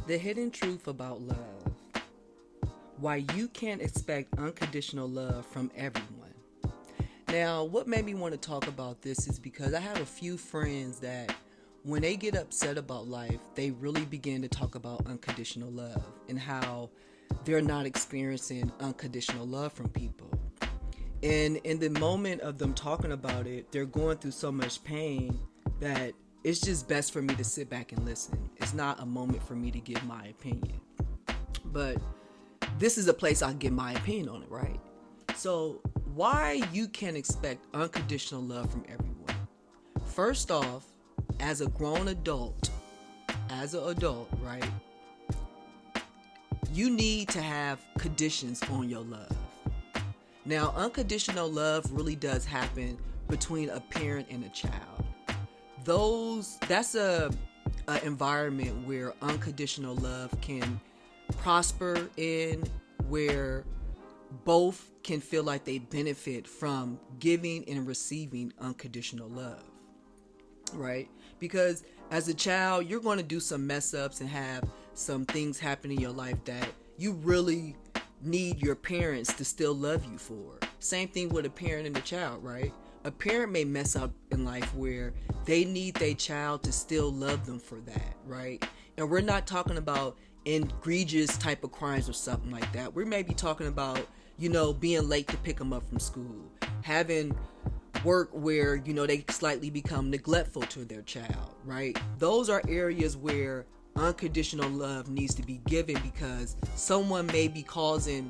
The hidden truth about love. Why you can't expect unconditional love from everyone. Now, what made me want to talk about this is because I have a few friends that when they get upset about life, they really begin to talk about unconditional love and how they're not experiencing unconditional love from people. And in the moment of them talking about it, they're going through so much pain that it's just best for me to sit back and listen. It's not a moment for me to give my opinion. But this is a place I can give my opinion on it, right? So, why you can expect unconditional love from everyone? First off, as a grown adult, right? You need to have conditions on your love. Now, unconditional love really does happen between a parent and a child. That's a environment where unconditional love can prosper in, where both can feel like they benefit from giving and receiving unconditional love, right? Because as a child, you're going to do some mess ups and have some things happen in your life that you really need your parents to still love you for. Same thing with a parent and a child, right? A parent may mess up in life where they need their child to still love them for that, right? And we're not talking about egregious type of crimes or something like that. We may be talking about, being late to pick them up from school, having work where, they slightly become neglectful to their child, right? Those are areas where unconditional love needs to be given because someone may be causing,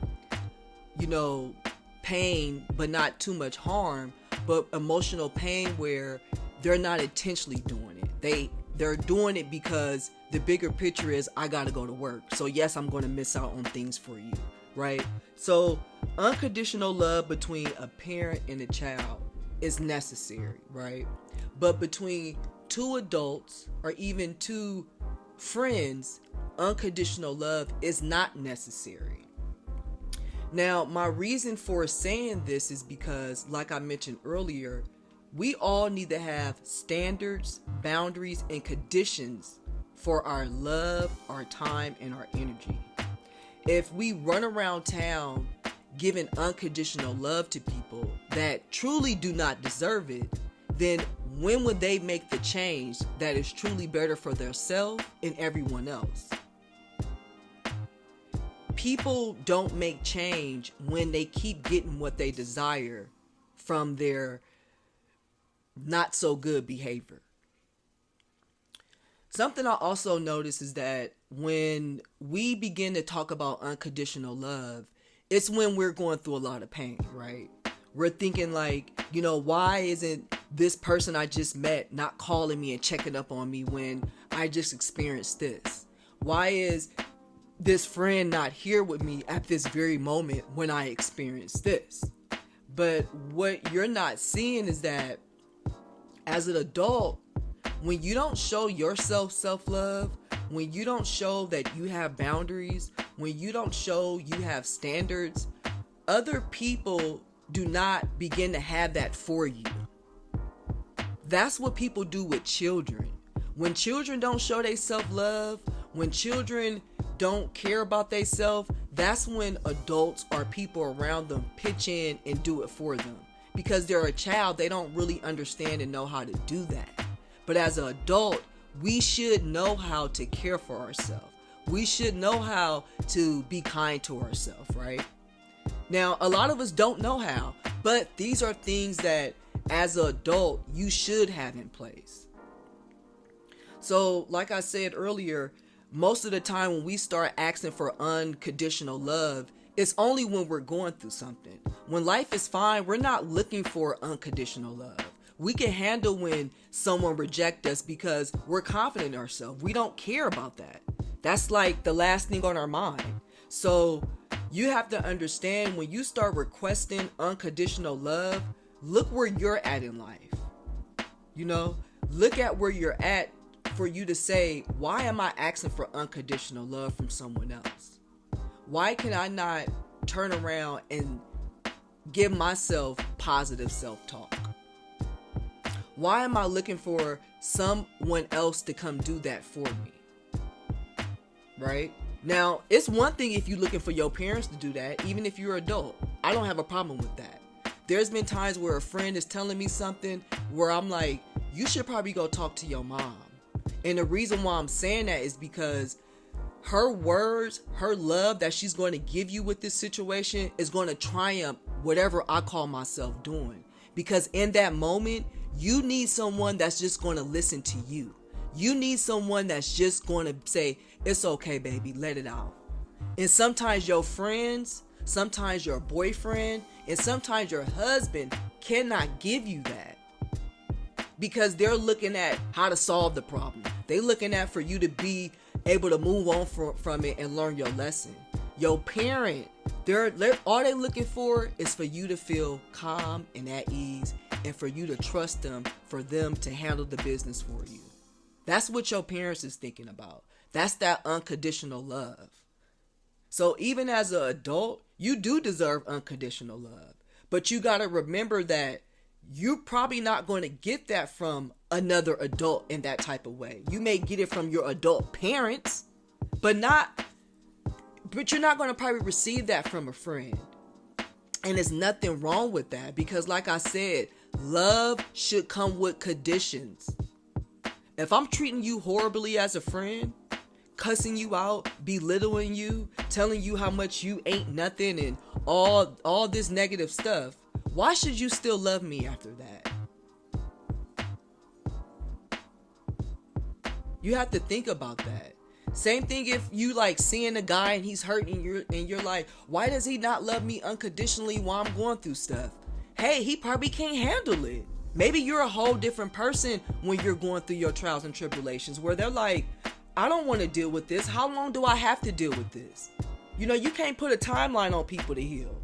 pain, but not too much harm, but emotional pain where they're not intentionally doing it. They're doing it because the bigger picture is I gotta go to work. So yes, I'm gonna miss out on things for you, right? So unconditional love between a parent and a child is necessary, right? But between two adults or even two friends, unconditional love is not necessary. Now, my reason for saying this is because, like I mentioned earlier, we all need to have standards, boundaries, and conditions for our love, our time, and our energy. If we run around town giving unconditional love to people that truly do not deserve it, then when would they make the change that is truly better for themselves and everyone else? People don't make change when they keep getting what they desire from their not so good behavior. Something I also notice is that when we begin to talk about unconditional love, it's when we're going through a lot of pain, right? We're thinking like, why isn't this person I just met not calling me and checking up on me when I just experienced this? Why is this friend not here with me at this very moment when I experienced this? But what you're not seeing is that as an adult, when you don't show yourself self-love, when you don't show that you have boundaries, when you don't show you have standards, other people do not begin to have that for you. That's what people do with children. When children don't show they self-love, when children don't care about themselves, that's when adults or people around them pitch in and do it for them. Because they're a child, they don't really understand and know how to do that. But as an adult, we should know how to care for ourselves. We should know how to be kind to ourselves, right? Now, a lot of us don't know how, but these are things that as an adult, you should have in place. So, like I said earlier, most of the time when we start asking for unconditional love, it's only when we're going through something. When life is fine, we're not looking for unconditional love. We can handle when someone rejects us because we're confident in ourselves. We don't care about that. That's like the last thing on our mind. So you have to understand when you start requesting unconditional love, look where you're at in life. Look at where you're at for you to say, why am I asking for unconditional love from someone else? Why can I not turn around and give myself positive self-talk? Why am I looking for someone else to come do that for me? right? Now, it's one thing if you're looking for your parents to do that, even if you're an adult. I don't have a problem with that. There's been times where a friend is telling me something where I'm like, you should probably go talk to your mom. And the reason why I'm saying that is because her words, her love that she's going to give you with this situation is going to triumph whatever I call myself doing. Because in that moment, you need someone that's just going to listen to you. You need someone that's just going to say, it's okay, baby, let it out. And sometimes your friends, sometimes your boyfriend, and sometimes your husband cannot give you that. Because they're looking at how to solve the problem. They're looking at for you to be able to move on from it and learn your lesson. Your parent, all they're looking for is for you to feel calm and at ease, and for you to trust them, for them to handle the business for you. That's what your parents is thinking about. That's that unconditional love. So even as an adult, you do deserve unconditional love. But you got to remember that you're probably not going to get that from another adult in that type of way. You may get it from your adult parents, but you're not going to probably receive that from a friend. And there's nothing wrong with that, because like I said, love should come with conditions. If I'm treating you horribly as a friend, cussing you out, belittling you, telling you how much you ain't nothing, and all this negative stuff, why should you still love me after that? You have to think about that. Same thing if you like seeing a guy and he's hurting and you're like, why does he not love me unconditionally while I'm going through stuff? Hey, he probably can't handle it. Maybe you're a whole different person when you're going through your trials and tribulations, where they're like, I don't want to deal with this. How long do I have to deal with this? You can't put a timeline on people to heal,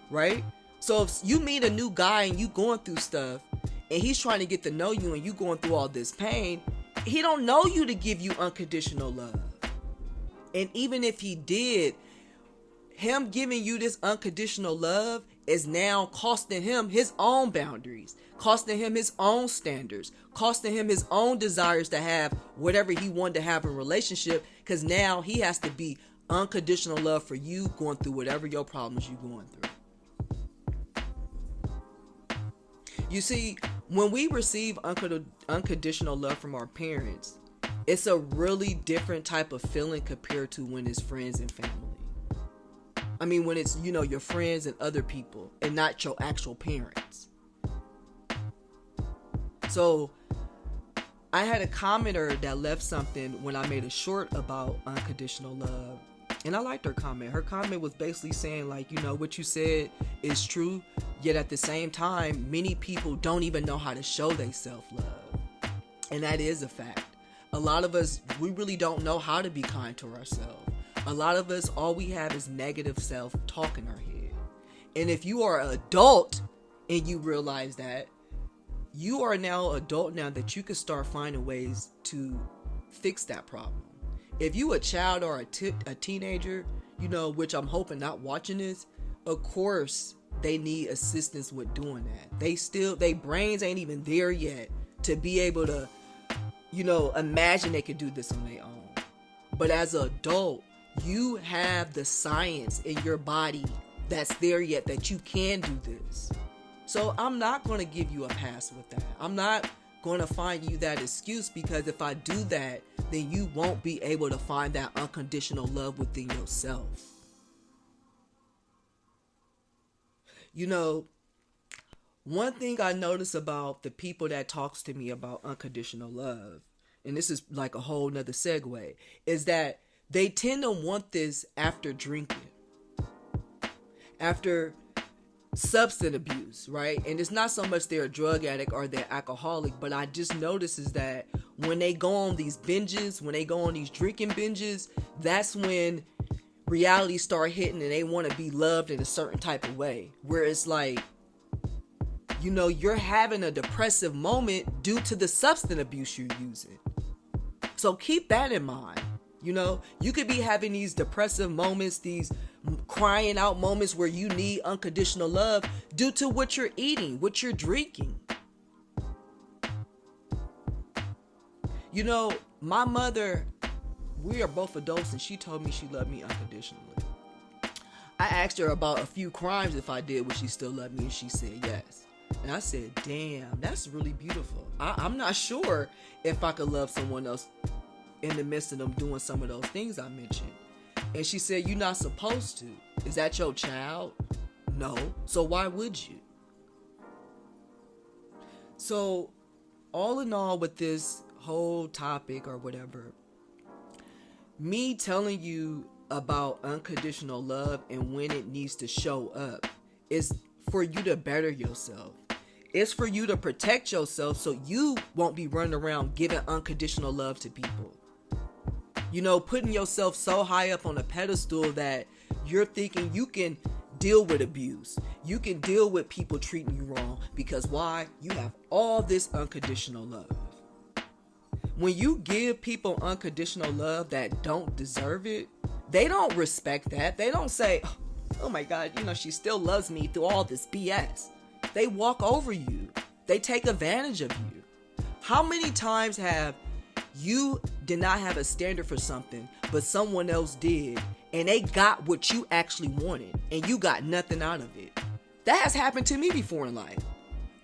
right? So if you meet a new guy and you going through stuff and he's trying to get to know you and you going through all this pain, he don't know you to give you unconditional love. And even if he did, him giving you this unconditional love is now costing him his own boundaries, costing him his own standards, costing him his own desires to have whatever he wanted to have in a relationship, because now he has to be unconditional love for you going through whatever your problems you're going through. You see, when we receive unconditional love from our parents, it's a really different type of feeling compared to when it's friends and family. I mean, when it's, your friends and other people and not your actual parents. So I had a commenter that left something when I made a short about unconditional love. And I liked her comment. Her comment was basically saying, like, what you said is true. Yet at the same time, many people don't even know how to show they self-love. And that is a fact. A lot of us, we really don't know how to be kind to ourselves. A lot of us, all we have is negative self-talk in our head. And if you are an adult and you realize that, you are now adult now that you can start finding ways to fix that problem. If you a child or a teenager, which I'm hoping not watching this, of course they need assistance with doing that. They brains ain't even there yet to be able to, imagine they could do this on their own. But as an adult, you have the science in your body that's there yet that you can do this. So I'm not going to give you a pass with that. I'm not going to find you that excuse, because if I do that, then you won't be able to find that unconditional love within yourself. One thing I notice about the people that talks to me about unconditional love, and this is like a whole nother segue, is that they tend to want this after drinking, after substance abuse, right? And it's not so much they're a drug addict or they're alcoholic, but I just notice is that when they go on these binges, when they go on these drinking binges, that's when reality start hitting and they want to be loved in a certain type of way, where it's like, you're having a depressive moment due to the substance abuse you're using. So keep that in mind. You could be having these depressive moments, these crying out moments where you need unconditional love due to what you're eating, what you're drinking. My mother we are both adults, and she told me she loved me unconditionally. I asked her about a few crimes if I did, would she still love me, and she said yes. And I said, damn, that's really beautiful. I'm not sure if I could love someone else in the midst of them doing some of those things I mentioned. And she said, you're not supposed to. Is that your child? No. So why would you? So all in all, with this whole topic or whatever, me telling you about unconditional love and when it needs to show up is for you to better yourself. It's for you to protect yourself so you won't be running around giving unconditional love to people. You know, putting yourself so high up on a pedestal that you're thinking you can deal with abuse. You can deal with people treating you wrong because why? You have all this unconditional love. When you give people unconditional love that don't deserve it, they don't respect that. They don't say, oh my God, you know, she still loves me through all this BS. They walk over you. They take advantage of you. How many times have you did not have a standard for something, but someone else did, and they got what you actually wanted, and you got nothing out of it? That has happened to me before in life.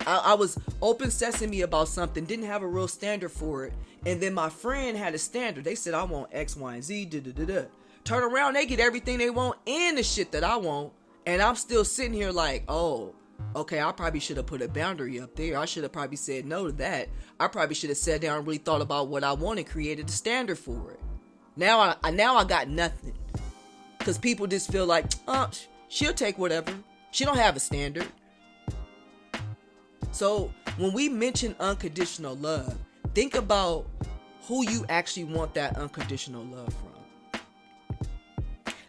I was open sesame about something, didn't have a real standard for it, and then my friend had a standard. They said, I want X, Y, and Z, da-da-da-da. Turn around, they get everything they want and the shit that I want, and I'm still sitting here like, oh, okay, I probably should have put a boundary up there. I should have probably said no to that. I probably should have sat down and really thought about what I want and created a standard for it. Now I got nothing. Because people just feel like, she'll take whatever. She don't have a standard. So when we mention unconditional love, think about who you actually want that unconditional love from.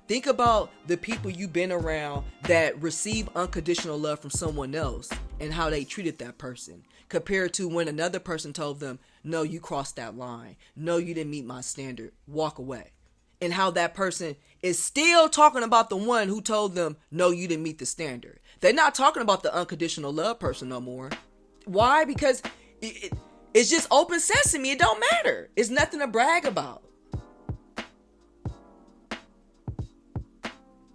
Think about the people you've been around that receive unconditional love from someone else and how they treated that person compared to when another person told them, no, you crossed that line. No, you didn't meet my standard. Walk away. And how that person is still talking about the one who told them, no, you didn't meet the standard. They're not talking about the unconditional love person no more. Why? Because it's just open sesame. It don't matter. It's nothing to brag about.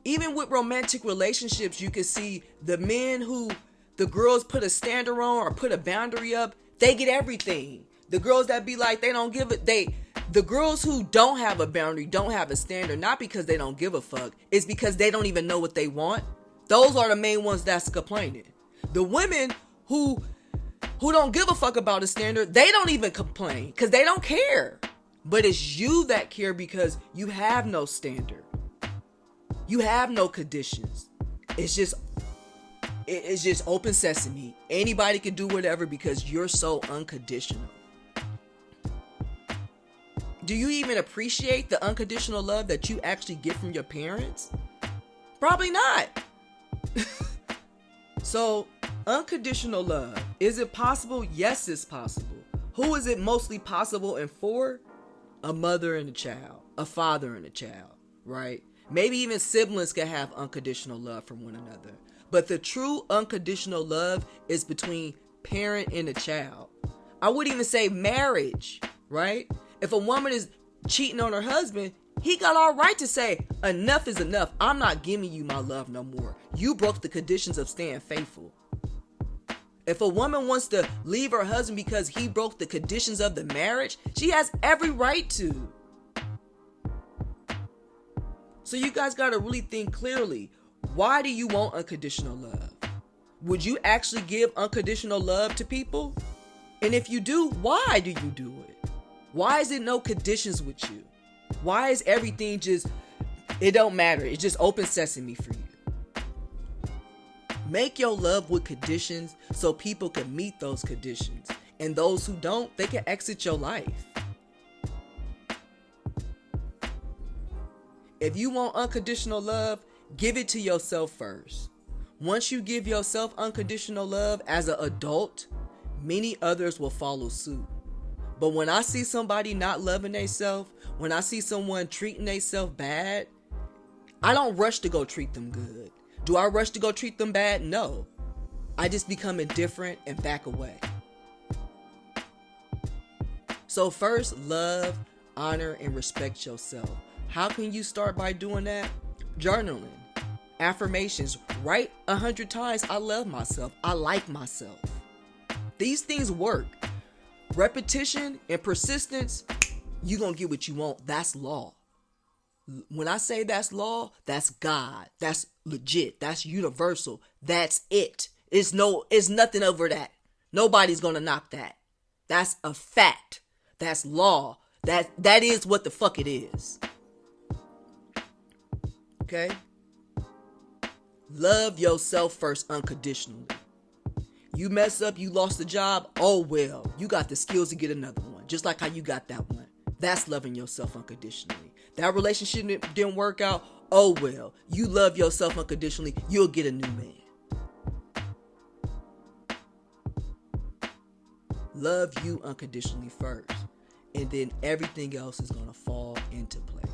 Even with romantic relationships, you can see the men who the girls put a standard on or put a boundary up, they get everything. The girls that be like, they don't give it, the girls who don't have a boundary, don't have a standard, not because they don't give a fuck, it's because they don't even know what they want. Those are the main ones that's complaining. The women who don't give a fuck about a standard, they don't even complain because they don't care. But it's you that care because you have no standard. You have no conditions. It's just open sesame. Anybody can do whatever because you're so unconditional. Do you even appreciate the unconditional love that you actually get from your parents? Probably not. So, unconditional love. Is it possible? Yes, it's possible. Who is it mostly possible and for? A mother and a child. A father and a child, right? Maybe even siblings can have unconditional love from one another. But the true unconditional love is between parent and a child. I wouldn't even say marriage, right? If a woman is cheating on her husband, he got all right to say, enough is enough. I'm not giving you my love no more. You broke the conditions of staying faithful. If a woman wants to leave her husband because he broke the conditions of the marriage, she has every right to. So you guys got to really think clearly. Why do you want unconditional love? Would you actually give unconditional love to people? And if you do, why do you do it? Why is it no conditions with you? Why is everything just, it don't matter. It's just open sesame for you. Make your love with conditions so people can meet those conditions. And those who don't, they can exit your life. If you want unconditional love, give it to yourself first. Once you give yourself unconditional love as an adult, many others will follow suit. But when I see somebody not loving themselves, when I see someone treating themselves bad, I don't rush to go treat them good. Do I rush to go treat them bad? No. I just become indifferent and back away. So first, love honor and respect yourself. How can you start by doing that? Journaling. Affirmations. Write 100 times, I love myself. I like myself. These things work. Repetition and persistence, you're going to get what you want. That's law. When I say that's law, that's God. That's legit. That's universal. That's it. It's nothing over that. Nobody's going to knock that. That's a fact. That's law. That is what the fuck it is. Okay? Love yourself first unconditionally. You mess up, you lost the job, oh well. You got the skills to get another one. Just like how you got that one. That's loving yourself unconditionally. That relationship didn't work out, oh well. You love yourself unconditionally, you'll get a new man. Love you unconditionally first. And then everything else is going to fall into place.